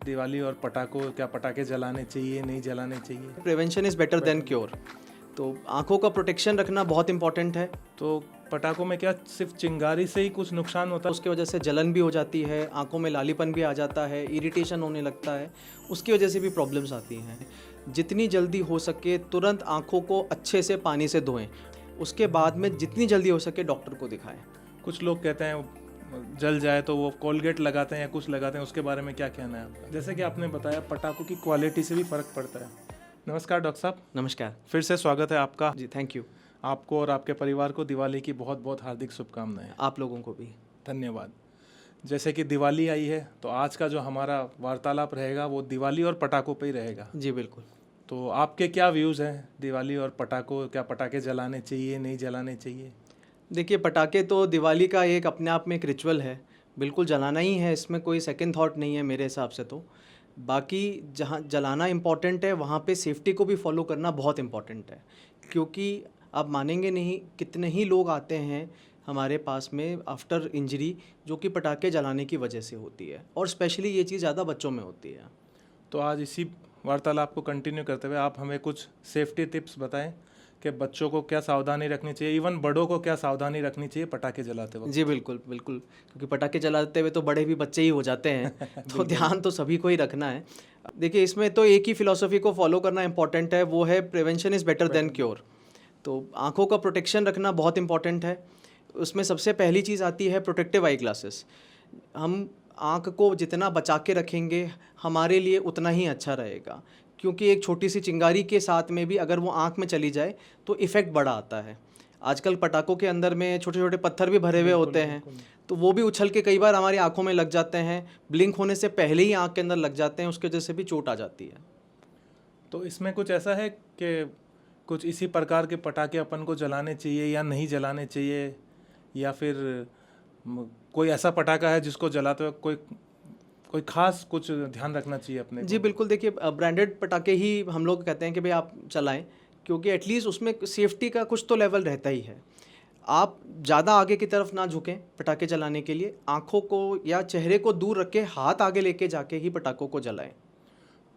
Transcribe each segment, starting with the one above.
दिवाली और पटाखों, क्या पटाखे जलाने चाहिए नहीं जलाने चाहिए? Prevention is better than cure. तो आँखों का प्रोटेक्शन रखना बहुत इंपॉर्टेंट है। तो पटाखों में क्या सिर्फ चिंगारी से ही कुछ नुकसान होता है? उसकी वजह से जलन भी हो जाती है, आँखों में लालीपन भी आ जाता है, इरिटेशन होने लगता है, उसकी वजह से भी प्रॉब्लम्स आती हैं। जितनी जल्दी हो सके तुरंत आँखों को अच्छे से पानी से धोएं, उसके बाद में जितनी जल्दी हो सके डॉक्टर को दिखाएं। कुछ लोग कहते हैं जल जाए तो वो कोलगेट लगाते हैं या कुछ लगाते हैं, उसके बारे में क्या कहना है आपका? जैसे कि आपने बताया पटाखों की क्वालिटी से भी फ़र्क पड़ता है। नमस्कार डॉक्टर साहब, नमस्कार फिर से स्वागत है आपका। जी, थैंक यू। आपको और आपके परिवार को दिवाली की बहुत बहुत हार्दिक शुभकामनाएं। आप लोगों को भी धन्यवाद। जैसे कि दिवाली आई है तो आज का जो हमारा वार्तालाप रहेगा वो दिवाली और पटाखों पे ही रहेगा। जी बिल्कुल। तो आपके क्या व्यूज़ हैं दिवाली और पटाखों, क्या पटाखे जलाने चाहिए नहीं जलाने चाहिए? देखिए, पटाखे तो दिवाली का एक अपने आप में एक रिचुअल है, बिल्कुल जलाना ही है, इसमें कोई सेकंड थॉट नहीं है मेरे हिसाब से तो। बाकी जहाँ जलाना इम्पॉर्टेंट है वहाँ पे सेफ्टी को भी फॉलो करना बहुत इम्पॉर्टेंट है, क्योंकि आप मानेंगे नहीं कितने ही लोग आते हैं हमारे पास में आफ्टर इंजरी जो कि पटाखे जलाने की वजह से होती है, और स्पेशली ये चीज़ ज़्यादा बच्चों में होती है। तो आज इसी वार्तालाप को कंटिन्यू करते हुए आप हमें कुछ सेफ्टी टिप्स बताएं कि बच्चों को क्या सावधानी रखनी चाहिए, इवन बड़ों को क्या सावधानी रखनी चाहिए पटाखे जलाते वक्त? जी बिल्कुल बिल्कुल, क्योंकि पटाखे जलाते हुए तो बड़े भी बच्चे ही हो जाते हैं तो ध्यान तो सभी को ही रखना है। देखिए, इसमें तो एक ही फिलॉसफी को फॉलो करना इंपॉर्टेंट है, वो है prevention is better than cure. तो आँखों का प्रोटेक्शन रखना बहुत इंपॉर्टेंट है। उसमें सबसे पहली चीज़ आती है प्रोटेक्टिव आई ग्लासेस। हम आँख को जितना बचा के रखेंगे हमारे लिए उतना ही अच्छा रहेगा, क्योंकि एक छोटी सी चिंगारी के साथ में भी अगर वो आँख में चली जाए तो इफ़ेक्ट बड़ा आता है। आजकल पटाखों के अंदर में छोटे छोटे पत्थर भी भरे हुए होते हैं, तो वो भी उछल के कई बार हमारी आँखों में लग जाते हैं, ब्लिंक होने से पहले ही आँख के अंदर लग जाते हैं, उसकी वजह से भी चोट आ जाती है। तो इसमें कुछ ऐसा है कि कुछ इसी प्रकार के पटाखे अपन को जलाने चाहिए या नहीं जलाने चाहिए, या फिर कोई ऐसा पटाखा है जिसको जलाते वक्त कोई कोई खास कुछ ध्यान रखना चाहिए अपने जी को? बिल्कुल, देखिए ब्रांडेड पटाखे ही हम लोग कहते हैं कि भाई आप चलाएं, क्योंकि एटलीस्ट उसमें सेफ्टी का कुछ तो लेवल रहता ही है। आप ज़्यादा आगे की तरफ ना झुकें पटाखे जलाने के लिए, आँखों को या चेहरे को दूर रख के हाथ आगे लेके जाके ही पटाखों को जलाएं।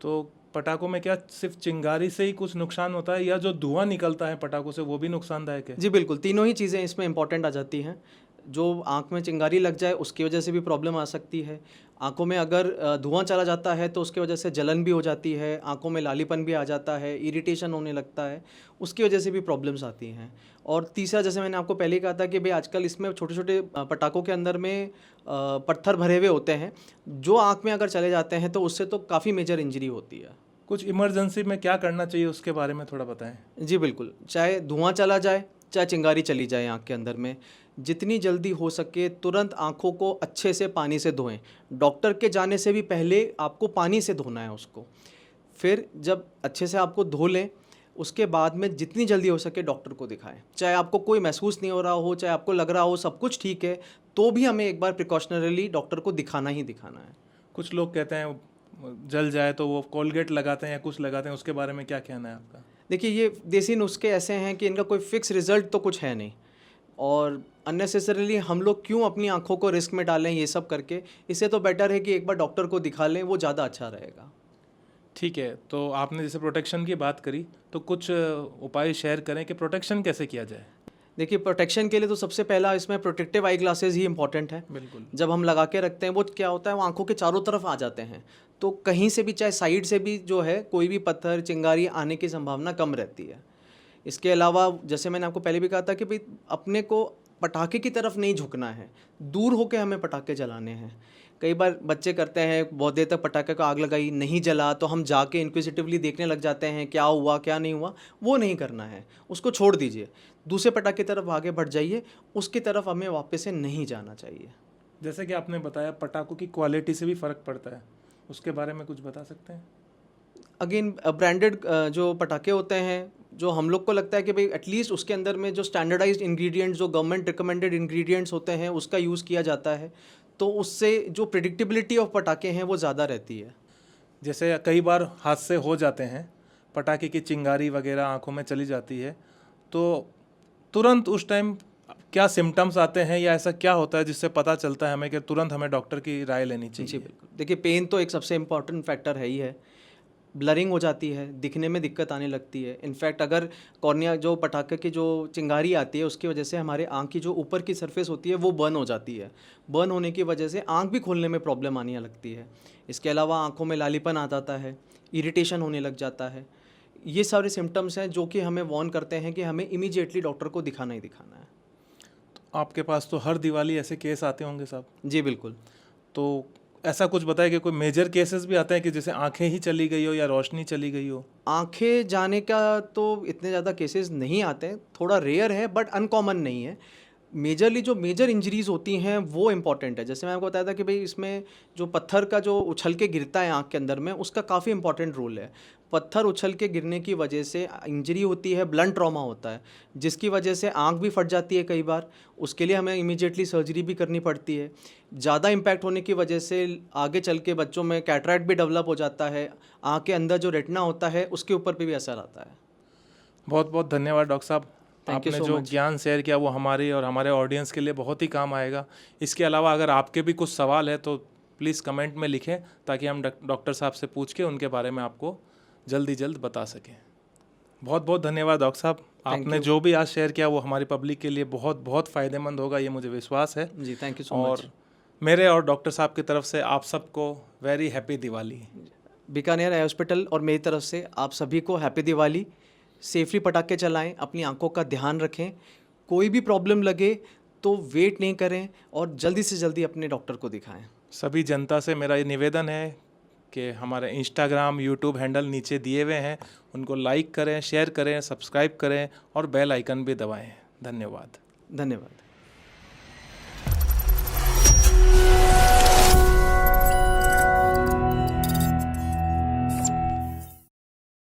तो पटाखों में क्या सिर्फ चिंगारी से ही कुछ नुकसान होता है या जो धुआं निकलता है पटाखों से वो भी नुकसानदायक है? जी बिल्कुल, तीनों ही चीज़ें इसमें इंपॉर्टेंट आ जाती हैं। जो आँख में चिंगारी लग जाए उसकी वजह से भी प्रॉब्लम आ सकती है। आँखों में अगर धुआं चला जाता है तो उसकी वजह से जलन भी हो जाती है, आँखों में लालीपन भी आ जाता है, इरिटेशन होने लगता है, उसकी वजह से भी प्रॉब्लम्स आती हैं। और तीसरा, जैसे मैंने आपको पहले ही कहा था कि भाई आजकल इसमें छोटे-छोटे पटाखों के अंदर में पत्थर भरे हुए होते हैं, जो आँख में अगर चले जाते हैं तो उससे तो काफ़ी मेजर इंजरी होती है। कुछ इमरजेंसी में क्या करना चाहिए उसके बारे में थोड़ा बताएं। जी बिल्कुल, चाहे धुआं चला जाए, चाहे चिंगारी चली जाए आँख के अंदर में, जितनी जल्दी हो सके तुरंत आँखों को अच्छे से पानी से धोएं। डॉक्टर के जाने से भी पहले आपको पानी से धोना है उसको। फिर जब अच्छे से आपको धो लें, उसके बाद में जितनी जल्दी हो सके डॉक्टर को दिखाएं। चाहे आपको कोई महसूस नहीं हो रहा हो, चाहे आपको लग रहा हो सब कुछ ठीक है, तो भी हमें एक बार प्रिकॉशनरीली डॉक्टर को दिखाना ही दिखाना है। कुछ लोग कहते हैं जल जाए तो वो कोलगेट लगाते हैं या कुछ लगाते हैं, उसके बारे में क्या कहना है आपका? देखिए, ये देसी नुस्खे ऐसे हैं कि इनका कोई फिक्स रिजल्ट तो कुछ है नहीं, और अननेसेसरीली हम लोग क्यों अपनी आंखों को रिस्क में डालें ये सब करके। इससे तो बेटर है कि एक बार डॉक्टर को दिखा लें, वो ज़्यादा अच्छा रहेगा। ठीक है, तो आपने जैसे प्रोटेक्शन की बात करी तो कुछ उपाय शेयर करें कि प्रोटेक्शन कैसे किया जाए? देखिए, प्रोटेक्शन के लिए तो सबसे पहला इसमें प्रोटेक्टिव आई ग्लासेस ही इंपॉर्टेंट है। बिल्कुल। जब हम लगा के रखते हैं वो क्या होता है, वो आंखों के चारों तरफ आ जाते हैं, तो कहीं से भी चाहे साइड से भी जो है कोई भी पत्थर चिंगारी आने की संभावना कम रहती है। इसके अलावा जैसे मैंने आपको पहले भी कहा था कि भाई अपने को पटाखे की तरफ नहीं झुकना है, दूर होकर हमें पटाखे जलाने हैं। कई बार बच्चे करते हैं, बहुत देर तक पटाखे को आग लगाई नहीं जला तो हम जाके इंक्विजिटिवली देखने लग जाते हैं क्या हुआ क्या नहीं हुआ। वो नहीं करना है, उसको छोड़ दीजिए, दूसरे पटाखे की तरफ आगे बढ़ जाइए, उसकी तरफ हमें वापस से नहीं जाना चाहिए। जैसे कि आपने बताया पटाखों की क्वालिटी से भी फ़र्क पड़ता है, उसके बारे में कुछ बता सकते हैं? अगेन ब्रांडेड जो पटाखे होते हैं, जो हम लोग को लगता है कि भाई एटलीस्ट उसके अंदर में जो स्टैंडर्डाइज्ड इंग्रेडिएंट्स, जो गवर्नमेंट रिकमेंडेड इंग्रेडिएंट्स होते हैं उसका यूज़ किया जाता है, तो उससे जो प्रिडिक्टेबिलिटी ऑफ पटाखे हैं वो ज़्यादा रहती है। जैसे कई बार हादसे हो जाते हैं, पटाखे की चिंगारी वगैरह आंखों में चली जाती है, तो तुरंत उस टाइम क्या सिम्टम्स आते हैं या ऐसा क्या होता है जिससे पता चलता है हमें कि तुरंत हमें डॉक्टर की राय लेनी जी चाहिए? बिल्कुल, देखिए पेन तो एक सबसे इम्पॉर्टेंट फैक्टर है ही है। ब्लरिंग हो जाती है, दिखने में दिक्कत आने लगती है। इनफैक्ट अगर कॉर्निया जो पटाखे की जो चिंगारी आती है उसकी वजह से हमारे आँख की जो ऊपर की सरफेस होती है वो बर्न हो जाती है। बर्न होने की वजह से आँख भी खोलने में प्रॉब्लम आने लगती है। इसके अलावा आँखों में लालीपन आ जाता है, इरिटेशन होने लग जाता है। ये सारे सिम्टम्स हैं जो कि हमें वार्न करते हैं कि हमें इमीडिएटली डॉक्टर को दिखाना ही दिखाना है। आपके पास तो हर दिवाली ऐसे केस आते होंगे साहब, जी बिल्कुल। तो ऐसा कुछ बताए कि कोई मेजर केसेस भी आते हैं कि जैसे आंखें ही चली गई हो या रोशनी चली गई हो? आँखें जाने का तो इतने ज़्यादा केसेस नहीं आते हैं, थोड़ा रेयर है बट अनकॉमन नहीं है। मेजरली जो मेजर इंजरीज़ होती हैं वो इम्पॉर्टेंट है। जैसे मैंने आपको बताया था कि भाई इसमें जो पत्थर का जो उछल के गिरता है आँख के अंदर में, उसका काफ़ी इंपॉर्टेंट रोल है। पत्थर उछल के गिरने की वजह से इंजरी होती है, ब्लंट ट्रॉमा होता है, जिसकी वजह से आँख भी फट जाती है कई बार। उसके लिए हमें इमीडिएटली सर्जरी भी करनी पड़ती है। ज़्यादा इम्पैक्ट होने की वजह से आगे चल के बच्चों में कैटरैक्ट भी डेवलप हो जाता है। आँख के अंदर जो रेटिना होता है उसके ऊपर पे भी असर आता है। बहुत बहुत धन्यवाद डॉक्टर साहब, Thank you आपने so जो much. ज्ञान शेयर किया वो हमारी और हमारे ऑडियंस के लिए बहुत ही काम आएगा। इसके अलावा अगर आपके भी कुछ सवाल है तो प्लीज़ कमेंट में लिखें ताकि हम डॉक्टर साहब से पूछ के उनके बारे में आपको जल्द बता सकें। बहुत बहुत धन्यवाद डॉक्टर साहब, आपने you. जो भी आज शेयर किया वो हमारी पब्लिक के लिए बहुत बहुत फ़ायदेमंद होगा, ये मुझे विश्वास है। जी, थैंक यू सो मच। और मेरे और डॉक्टर साहब की तरफ से आप सबको very happy Diwali. Bikaner eye hospital और मेरी तरफ से आप सभी को हैप्पी दिवाली। सेफली पटाखे चलाएं, अपनी आंखों का ध्यान रखें। कोई भी प्रॉब्लम लगे तो वेट नहीं करें और जल्दी से जल्दी अपने डॉक्टर को दिखाएं। सभी जनता से मेरा ये निवेदन है कि हमारे इंस्टाग्राम यूट्यूब हैंडल नीचे दिए हुए हैं, उनको लाइक करें, शेयर करें, सब्सक्राइब करें और बेल आइकन भी दबाएं। धन्यवाद। धन्यवाद।